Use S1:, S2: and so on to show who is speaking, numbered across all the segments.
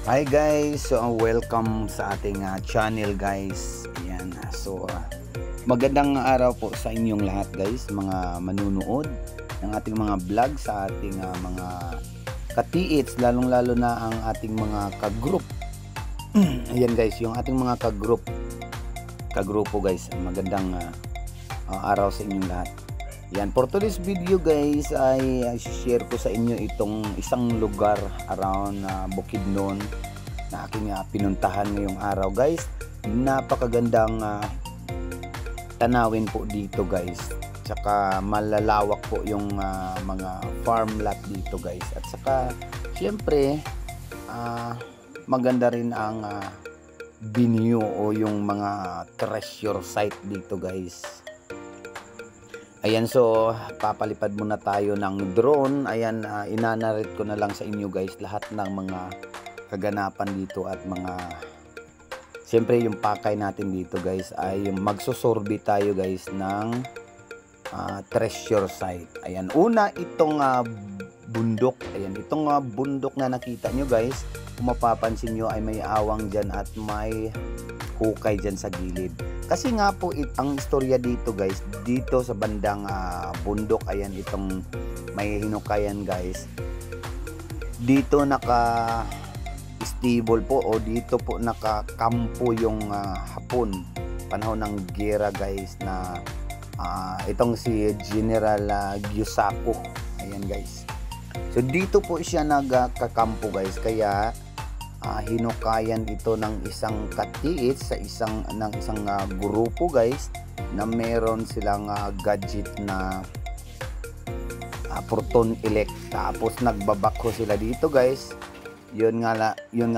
S1: Hi guys, so welcome sa ating channel guys. Ayan, magandang araw po sa inyong lahat guys, mga manunood ng ating mga vlog, sa ating mga katiits, lalong lalo na ang ating mga kagroup. Ayan guys, yung ating mga kagrupo guys, magandang araw sa inyong lahat. Yan, for today's video guys ay share ko sa inyo itong isang lugar around Bukidnon na aking pinuntahan ngayong araw guys. Napakagandang tanawin po dito guys. Tsaka malalawak po yung mga farm lot dito guys. At saka syempre maganda rin ang venue o yung mga treasure site dito guys. Ayan, so papalipad muna tayo ng drone. Ayan, inanarit ko na lang sa inyo guys lahat ng mga kaganapan dito at mga siyempre yung pakay natin dito guys ay yung magsusurvey tayo guys ng treasure site. Ayan, una itong bundok. Ayan, itong bundok na nakita nyo guys, kung mapapansin nyo ay may awang dyan at may hukay dyan sa gilid. Kasi nga po ang istorya dito guys, dito sa bandang bundok, ayan itong may hinukayan guys, dito naka stable po o dito po nakakampo yung Hapon panahon ng gera guys, na itong si General Gyusaku. Ayan guys, so dito po siya nagkakampo guys, kaya hinukayan ito ng isang katiit sa isang grupo guys, na meron silang gadget na proton elect. Tapos nagbabako sila dito guys. Yun nga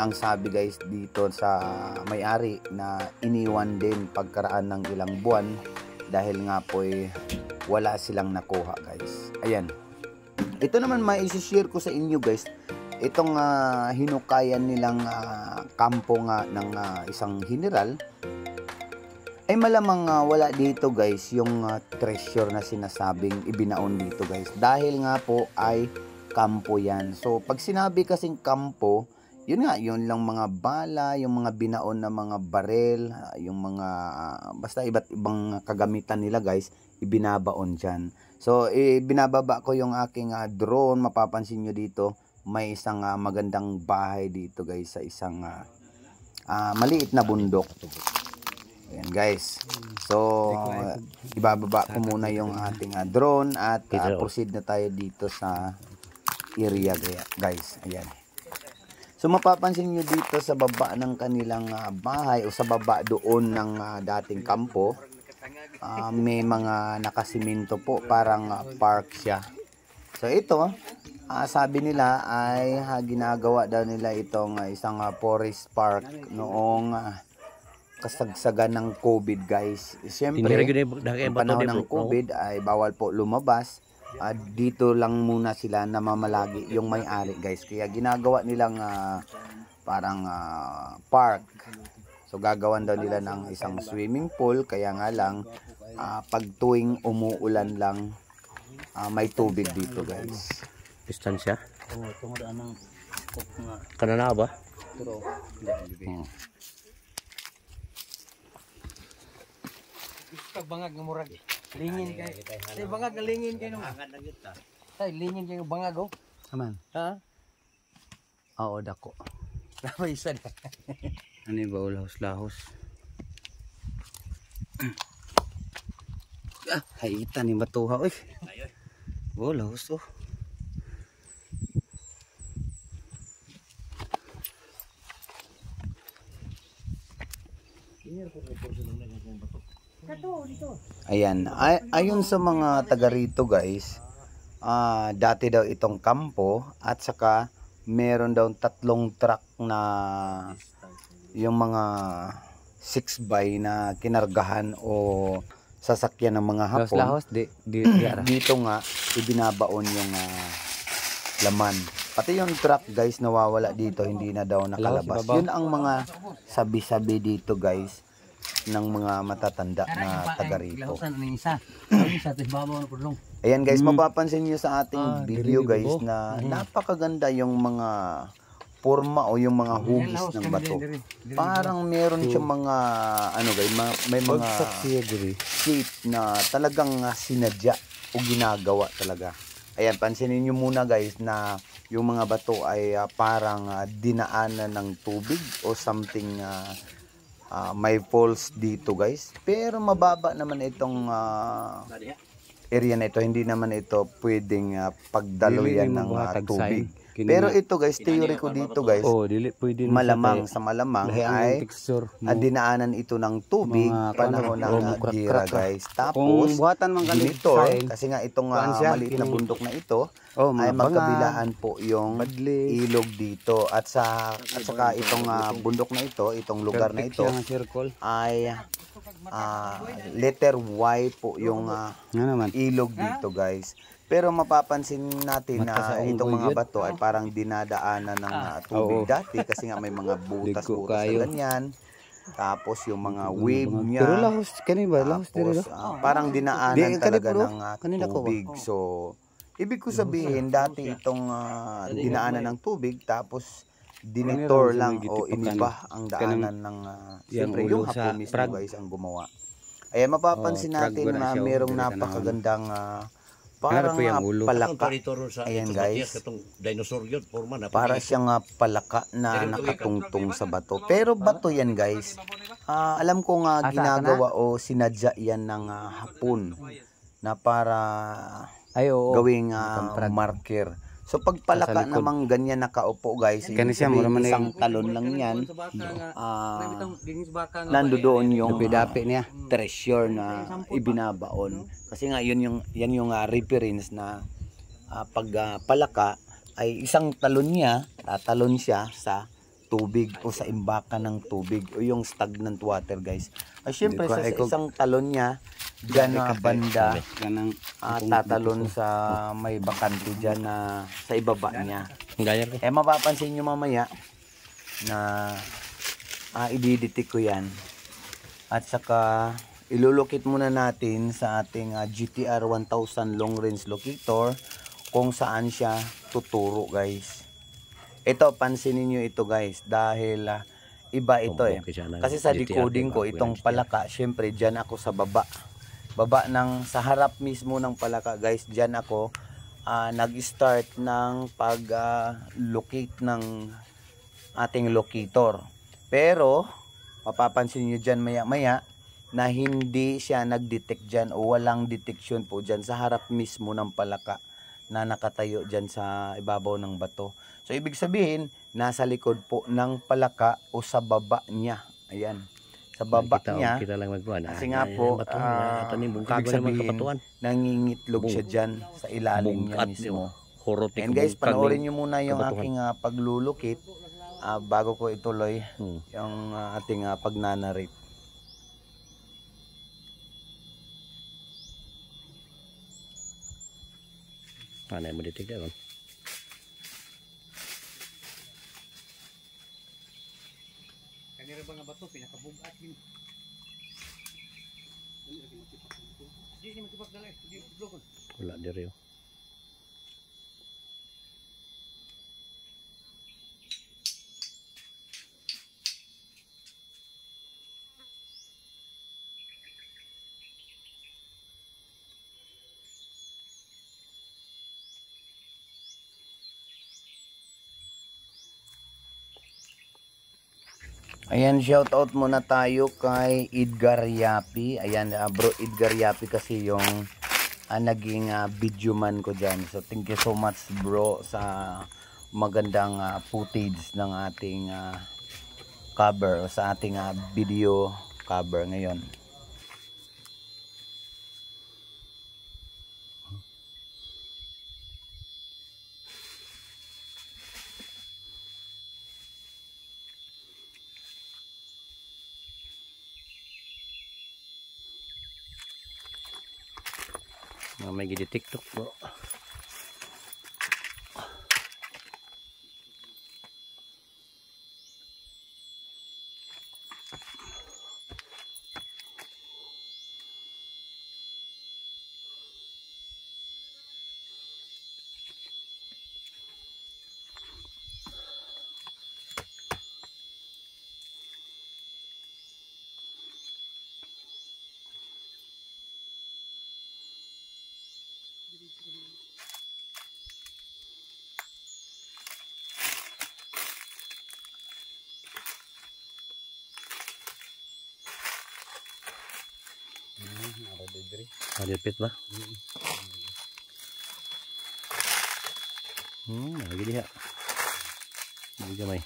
S1: ang sabi guys dito sa may-ari, na iniwan din pagkaraan ng ilang buwan dahil nga po wala silang nakuha guys. Ayan, ito naman mai-share ko sa inyo guys, itong hinukayan nilang kampo nga ng isang general, ay malamang wala dito guys yung treasure na sinasabing ibinaon dito guys, dahil nga po ay kampo yan. So pag sinabi kasing kampo, yun lang mga bala, yung mga binaon na mga barel, yung mga basta iba't ibang kagamitan nila guys, ibinabaon dyan. So binababa ko yung aking drone, mapapansin nyo dito may isang magandang bahay dito guys, sa isang maliit na bundok. Ayan guys, so ibababa ko muna yung ating drone at proceed na tayo dito sa area guys. Ayan, so mapapansin nyo dito sa baba ng kanilang bahay o sa baba doon ng dating kampo, may mga nakasiminto po, parang park siya. So ito sabi nila ay ginagawa daw nila itong isang forest park noong kasagsagan ng COVID guys. Siyempre, ang panahon ng COVID ay bawal po lumabas. Dito lang muna sila namamalagi yung may-ari guys. Kaya ginagawa nilang parang park. So gagawan daw nila ng isang swimming pool. Kaya nga lang, pag tuwing umuulan lang, may tubig dito guys.
S2: Distansya?
S3: Oo, tungod anang nga.
S2: Kanana ba?
S3: Pero pag bangag ng murag lingin kay. Say bangag ng lingin kay nung. Say lingin kay bangag oh.
S1: Aman.
S3: Ha?
S1: Oo, dako.
S3: Tama isa na.
S1: Ano ba ulahos-lahos? Haita ni matuha oy. Oh, lahos oh. Ayan, ayon sa mga taga rito guys, dati daw itong kampo, at saka meron daw 3 truck na yung mga 6x na kinargahan o sasakyan ng mga Hapon. Dito nga ibinabaon yung laman. Pati yung truck guys nawawala dito, hindi na daw nakalabas. Yun ang mga sabi-sabi dito guys ng mga matatanda na taga rito. Ayan guys, mapapansin nyo sa ating video guys na napakaganda yung mga forma o yung mga hugis
S3: Laos
S1: ng
S3: kami
S1: bato.
S3: din, diri.
S1: Parang meron siyang mga ano guys, may mga
S2: Bagsak siya diri.
S1: shape na talagang sinadya o ginagawa talaga. Ayan, pansinin niyo muna guys na yung mga bato ay parang dinaanan ng tubig o something may falls dito guys. Pero mababa naman itong area na ito. Hindi naman ito pwedeng pagdaluyan ng tubig. Pero ito guys, theory ko dito guys,
S2: oh, dili pwede
S1: malamang sa malamang ay dinaanan ito ng tubig panahon ng gira guys. Tapos
S2: buhatan man
S1: ganito kasi nga itong maliit na bundok na ito ay magkabilaan po yung ilog dito at saka itong bundok na ito, itong lugar na ito ay letter Y po yung ilog dito guys. Pero mapapansin natin na itong mga bato ay parang dinadaanan ng tubig dati kasi nga may mga butas-butas na ganyan. Tapos yung mga wave niya.
S2: Pero lahos kani ba? Lahos diri
S1: parang dinaanan talaga ng tubig. So ibig ko sabihin dati itong dinaanan ng tubig tapos dinitor lang o iniba ang daanan ng siyempre yung hapon mismo guys ang gumawa. Ayan, mapapansin natin na merong napakagandang parang palaka. Ayan guys, para siyang palaka na nakatungtong sa bato. Pero bato yan guys. Alam ko nga ginagawa o sinadya yan ng hapon na para gawing marker. So pag palaka namang ganyan nakaupo guys, isang talon lang yan, nandoon yung treasure na ibinabaon. Kasi nga yan yung reference na pag palaka ay isang talon niya, tatalon siya sa tubig o sa imbakan ng tubig o yung stagnant water guys. Ay syempre sa isang talon niya diyan na banda tatalon sa may bakante diyan na sa ibaba niya. Mapapansin niyo mamaya na ididetect ko yan. At saka ilulukit muna natin sa ating GTR 1000 long range locator kung saan siya tuturo guys. Ito, pansinin nyo ito guys dahil iba ito kasi sa decoding ko itong palaka, syempre dyan ako sa baba sa harap mismo ng palaka guys. Dyan ako nag-start ng pag-locate ng ating locator. Pero mapapansin nyo dyan maya maya na hindi siya nag-detect dyan o walang detection po dyan sa harap mismo ng palaka na nakatayo dyan sa ibabaw ng bato. So ibig sabihin nasa likod po ng palaka o sa baba niya. Ayan, sa baba niya. Kasi nga po ibig sabihin nangingitlog siya dyan sa ilalim niya mismo. And guys, panoorin nyo muna yung aking paglulukit bago ko ituloy yung ating pagnanarate.
S2: Ano mo dito gawin?
S3: Kanira ba nga bato pinakabugat din. Hindi magtipak dali, hindi blokon.
S2: Wala diri.
S1: Ayan, shout out muna tayo kay Edgar Yapi. Ayan, bro Edgar Yapi kasi yung naging video man ko dyan. So thank you so much bro sa magandang footage ng ating cover o sa ating video cover ngayon.
S2: May gidi TikTok bro. Malipit ba? Lagi diha. Hindi gamay.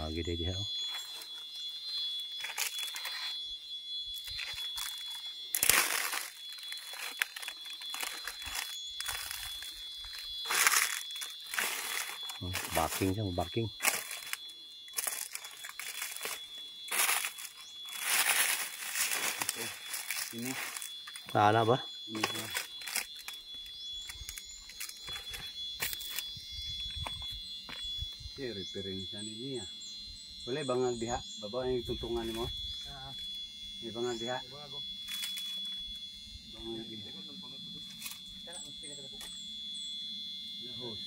S2: Lagi diha. Barking siya, barking.
S1: Ini.
S2: Sana ba?
S1: Reference niya. Wala bangal diha, baba yung tuntungan mo. May bangal diha. Bangal diha. Lahos.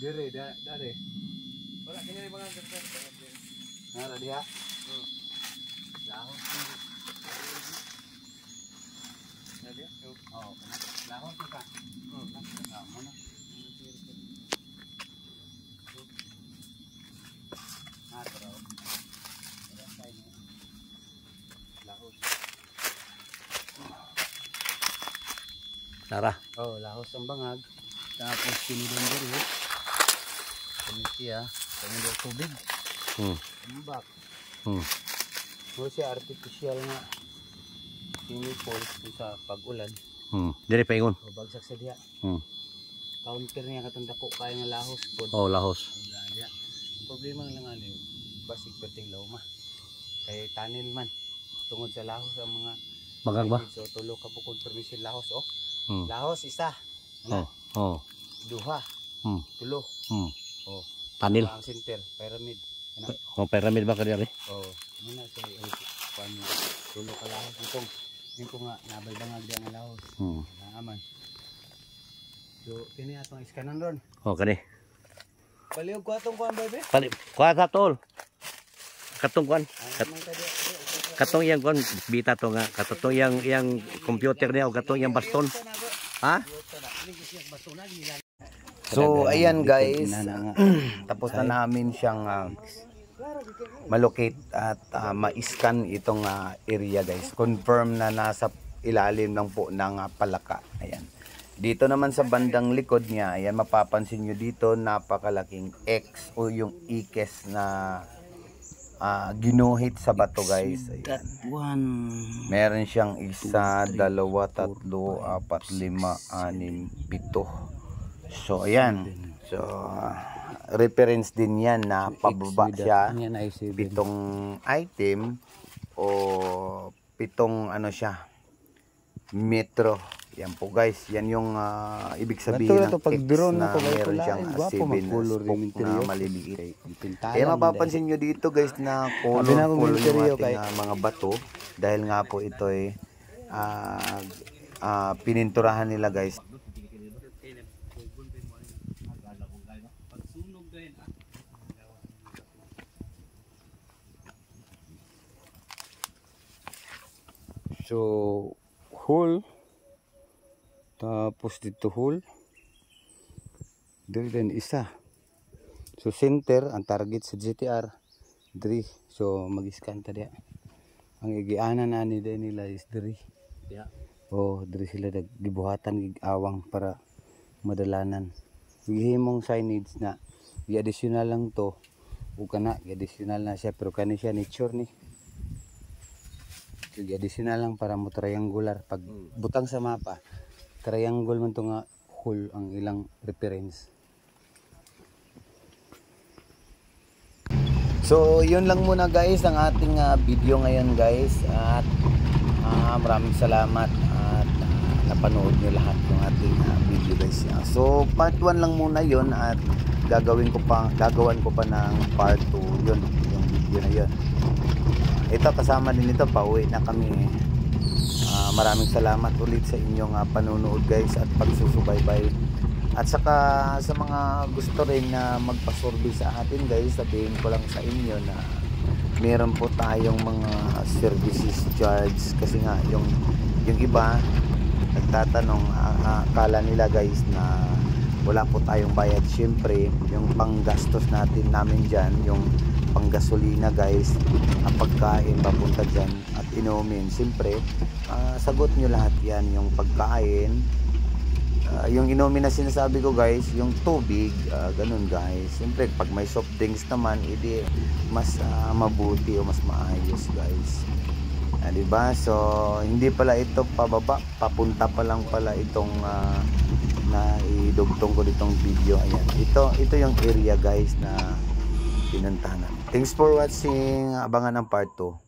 S1: Dire, dari.
S3: Wala kini mga ganyan.
S1: Nara diha.
S3: Lahos. Nadi?
S1: Oh, lahos ka. Mana? Lahos.
S2: Tara.
S1: Oh, lahos ang bangag. Tapos pinidong diri. Siya, pamilya tubig. Tambak. Mo siya artificial nga chemical sa pag-ulan.
S2: Dire paingon.
S1: O bagsak sa diha. Counter niya katong dako kay nga lahos pod.
S2: Oh, lahos.
S1: Ang problema lang ani basig perting lawma. Kay tunnel man tungod sa lahos ang mga
S2: Bagag ba?
S1: so tulo ka po confirmation lahos oh.
S2: Hmm.
S1: Lahos isa.
S2: Oh.
S1: Duha. Tulo. Oh.
S2: Tanil.
S1: Ang center pyramid.
S2: Oh, pyramid ba kadiri?
S1: Oh, muna sa paano tulo ka lahos itong yung ko nga nabay bangag diya nga lahos. Naaman. So kini atong iskanan ron.
S2: Oh, kani.
S1: Baliog ko atong kuan baby.
S2: Pali, kuha sa tol. Katong kuan.
S1: Amang kadi.
S2: Katong yang kuan bita to nga. Katong yang computer niya o katong yang baston. Ha?
S1: So ayan guys, tapos na namin siyang malocate at ma-scan itong area guys. Confirm na nasa ilalim lang po ng palaka. Ayan. Dito naman sa bandang likod niya, ayan mapapansin nyo dito napakalaking X o yung ikes na ginuhit sa bato guys. Ayan. Meron siyang 1, 2, 3, 4, 5, 6, 7. So ayan. So reference din yan na pababa siya 7 item o 7 ano siya metro. Yan po guys, yan yung ibig sabihin ng X na meron siyang 7 spoke na maliliit. Kaya mapapansin nyo dito guys na colorful yung ating mga bato dahil nga po ito ay pininturahan nila guys. So hole, tapos dito hole, din isa. So center ang target sa GTR 3. So mag-scan ta diha. Ang igianan na nila is 3.
S2: Yeah.
S1: Oh, 3 sila gibuhatan gig-awang para madalanan. Gihimong signage na i-additional lang to. O kana i-additional na siya pero kani siya nature ni. Sige, additional lang para mo triangular. Pag butang sa mapa, triangle man to nga hole ang ilang reference. So, yun lang muna guys ang ating video ngayon guys. At maraming salamat at napanood nyo lahat ng ating video guys. So, part 1 lang muna yun at gagawan ko pa ng part 2 yun. Yung video na yon. Ito kasama din ito, pauwi na kami. Maraming salamat ulit sa inyong panunood guys at pagsusubaybay. At saka sa mga gusto rin na magpa-survey sa atin guys, sabihin ko lang sa inyo na meron po tayong mga services charge, kasi nga yung iba nagtatanong, akala nila guys na wala po tayong bayad. Syempre yung panggastos namin dyan, yung panggasolina guys, ang pagkain papunta dyan at inumin, syempre sagot nyo lahat yan. Yung pagkain, yung inumin na sinasabi ko guys, yung tubig, ganun guys. Syempre pag may soft drinks naman, edi mas mabuti o mas maayos guys. Diba? So hindi pala ito pababa, papunta pa lang pala itong na idugtong ko ditong video. Ayan, ito yung area guys na pinuntahan namin. Thanks for watching. Abangan ng part 2.